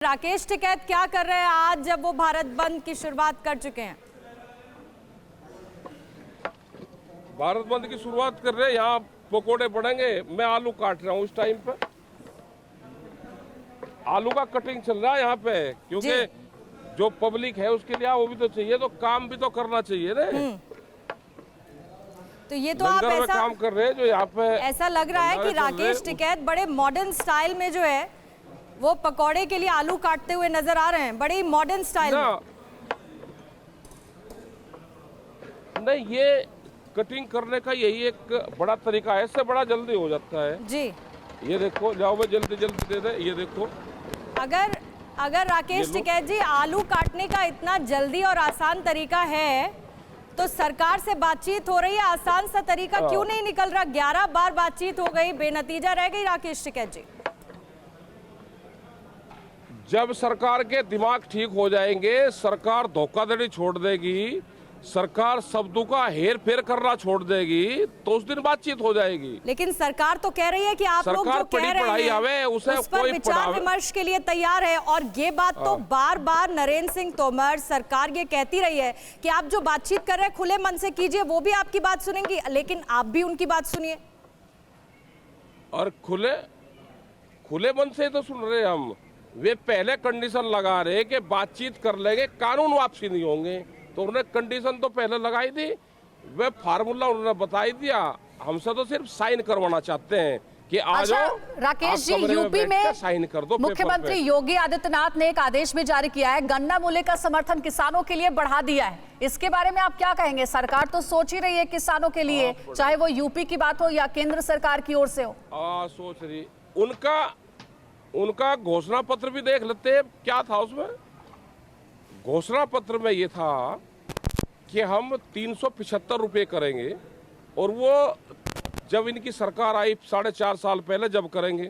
राकेश टिकैत क्या कर रहे हैं आज जब वो भारत बंद की शुरुआत कर चुके हैं? भारत बंद की शुरुआत कर रहे हैं। यहाँ पकोड़े पड़ेंगे। मैं आलू काट रहा हूँ इस टाइम पे। आलू का कटिंग चल रहा है यहाँ पे, क्योंकि जो पब्लिक है उसके लिए वो भी तो चाहिए, तो काम भी तो करना चाहिए ना। तो ये तो आप ऐसा काम कर रहे हैं जो यहाँ पे ऐसा लग रहा है कि राकेश टिकैत बड़े मॉडर्न स्टाइल में जो है वो पकौड़े के लिए आलू काटते हुए नजर आ रहे हैं, बड़े ही मॉडर्न स्टाइल में। नहीं, ये कटिंग करने का यही एक बड़ा तरीका है, इससे बड़ा जल्दी हो जाता है जी। ये देखो, जाओ मैं जल्दी जल्दी दे दे। ये देखो, अगर राकेश टिकैत जी आलू काटने का इतना जल्दी और आसान तरीका है तो सरकार से बातचीत हो रही है, आसान सा तरीका क्यों नहीं निकल रहा? 11 बार बातचीत हो गई, बेनतीजा रह गई राकेश टिकैत जी। जब सरकार के दिमाग ठीक हो जाएंगे, सरकार धोखाधड़ी छोड़ देगी, सरकार शब्दों का हेर फेर करना छोड़ देगी, तो उस दिन बातचीत हो जाएगी। लेकिन सरकार तो कह रही है कि आप लोग जो कह रहे हैं उस पर विचार विमर्श के लिए तैयार है। और ये बात तो बार बार नरेंद्र सिंह तोमर सरकार ये कहती रही है कि आप जो बातचीत कर रहे हैं खुले मन से कीजिए, वो भी आपकी बात सुनेंगी, लेकिन आप भी उनकी बात सुनिए। और खुले मन से तो सुन रहे हम। वे पहले कंडीशन लगा रहे कि बातचीत कर लेंगे, कानून वापसी नहीं होंगे, तो उन्होंने कंडीशन तो पहले लगाई थी। वे फार्मूला उन्होंने बता ही दिया। हमसे तो सिर्फ साइन करवाना चाहते हैं कि आ जाओ। राकेश जी, यूपी में साइन कर दो। मुख्यमंत्री योगी आदित्यनाथ ने एक आदेश भी जारी किया है, गन्ना मूल्य का समर्थन किसानों के लिए बढ़ा दिया है। इसके बारे में आप क्या कहेंगे? सरकार तो सोच ही रही है किसानों के लिए, चाहे वो यूपी की बात हो या केंद्र सरकार की ओर से हो। सोच रही। उनका घोषणा पत्र भी देख लेते हैं, क्या था उसमें। घोषणा पत्र में ये था कि हम 375 रुपये करेंगे, और वो जब इनकी सरकार आई 4.5 साल पहले जब करेंगे,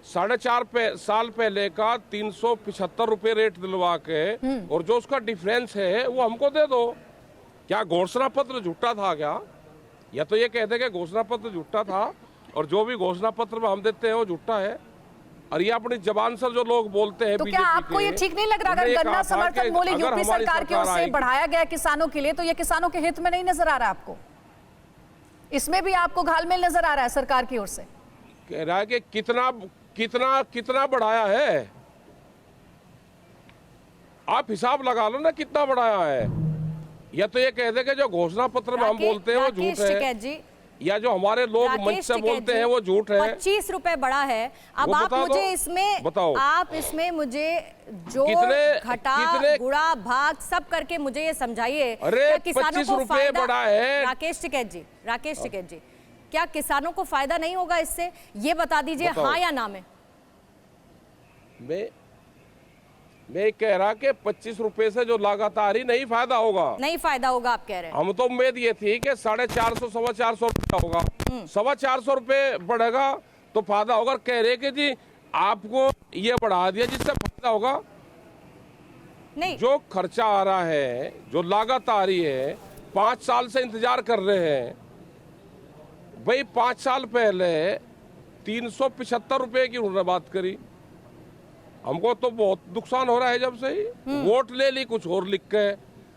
4.5 साल पहले का 375 रुपये रेट दिलवा के, और जो उसका डिफरेंस है वो हमको दे दो। क्या घोषणा पत्र झूठा था क्या? या तो ये कहते कि घोषणा पत्र झूठा था और जो भी घोषणा पत्र में हम देते हैं वो झूठा है। और ये अपनी जबान से जो लोग बोलते हैं, तो क्या आपको ये ठीक नहीं लग रहा अगर गन्ना समर्थन मूल्य यूपी सरकार की ओर से बढ़ाया गया किसानों के लिए, तो ये किसानों के हित में नहीं नजर आ रहा आपको? इसमें भी आपको घालमेल नजर आ रहा है सरकार की ओर से? कह रहा है कि कितना बढ़ाया है। आप हिसाब लगा लो ना कितना बढ़ाया है। या तो ये कह दे कि जो घोषणा पत्र में हम बोलते हैं वो झूठ है, या जो हमारे लोग मंच से बोलते हैं वो झूठ है। 25 रुपए बढ़ा है। अब आप मुझे इसमें बताओ, आप इसमें मुझे जो घटा गुड़ा भाग सब करके मुझे ये समझाइए, अरे 25 रुपए बढ़ा है। राकेश टिकैत जी, क्या किसानों को फायदा नहीं होगा इससे? ये बता दीजिए, हाँ या ना में। मैं कह रहा कि 25 रुपए से जो लगातार ही नहीं फायदा होगा। नहीं फायदा होगा आप कह रहे हैं? हम तो उम्मीद ये थी कि 450 450 रुपया होगा, 425 रुपये बढ़ेगा तो फायदा होगा। कह रहे कि जी आपको ये बढ़ा दिया जिससे फायदा होगा। नहीं, जो खर्चा आ रहा है, जो लागत आ रही है, 5 साल से इंतजार कर रहे हैं भाई। 5 साल पहले 375 रुपये की उन्होंने बात करी, हमको तो बहुत नुकसान हो रहा है। जब से ही वोट ले ली कुछ और लिख के,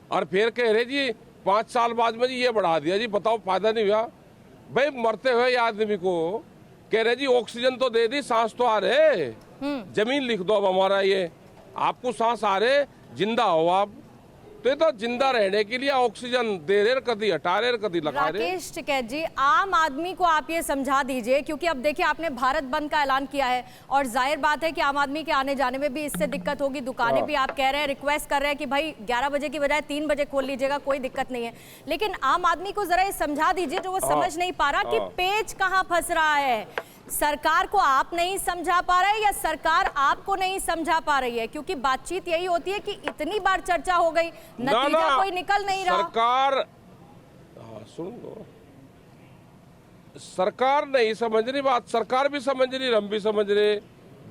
और फिर कह रहे जी 5 साल बाद में जी ये बढ़ा दिया जी, बताओ फायदा नहीं हुआ भाई। मरते हुए आदमी को कह रहे जी ऑक्सीजन तो दे दी, सांस तो आ रहे, जमीन लिख दो अब हमारा ये, आपको सांस आ रहे, जिंदा हो आप। तो ये तो जिंदा रहने के लिए ऑक्सीजन दे रहे, कभी हटा रहे, कभी लगा रहे। राकेश टिकैत जी, आम आदमी को आप ये समझा दीजिए, क्योंकि अब देखिए आपने भारत बंद का ऐलान किया है और जाहिर बात है कि आम आदमी के आने जाने में भी इससे दिक्कत होगी। दुकानें भी आप कह रहे हैं, रिक्वेस्ट कर रहे हैं कि भाई 11 बजे की बजाय 3 बजे खोल लीजिएगा, कोई दिक्कत नहीं है। लेकिन आम आदमी को जरा ये समझा दीजिए जो वो समझ नहीं पा रहा कि पेच कहाँ फंस रहा है। सरकार को आप नहीं समझा पा रहे या सरकार आपको नहीं समझा पा रही है? क्योंकि बातचीत यही होती है कि इतनी बार चर्चा हो गई, नतीजा कोई निकल नहीं रहा। सुन लो, सरकार नहीं समझ रही बात, सरकार भी समझ रही, हम भी समझ रहे।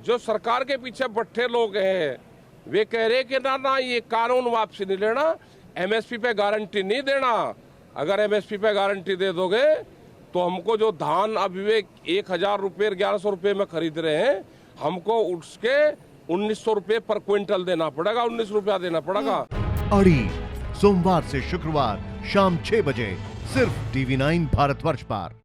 जो सरकार के पीछे बैठे लोग हैं वे कह रहे कि ना ये कानून वापसी नहीं लेना, एमएसपी पे गारंटी नहीं देना। अगर एमएसपी पे गारंटी दे दोगे तो हमको जो धान अभी वे 1000 रुपये 1100 रुपये में खरीद रहे हैं, हमको उसके 1900 रुपये पर क्विंटल देना पड़ेगा, 19 रुपया देना पड़ेगा। अड़ी सोमवार से शुक्रवार शाम 6 बजे सिर्फ TV9 भारतवर्ष पर।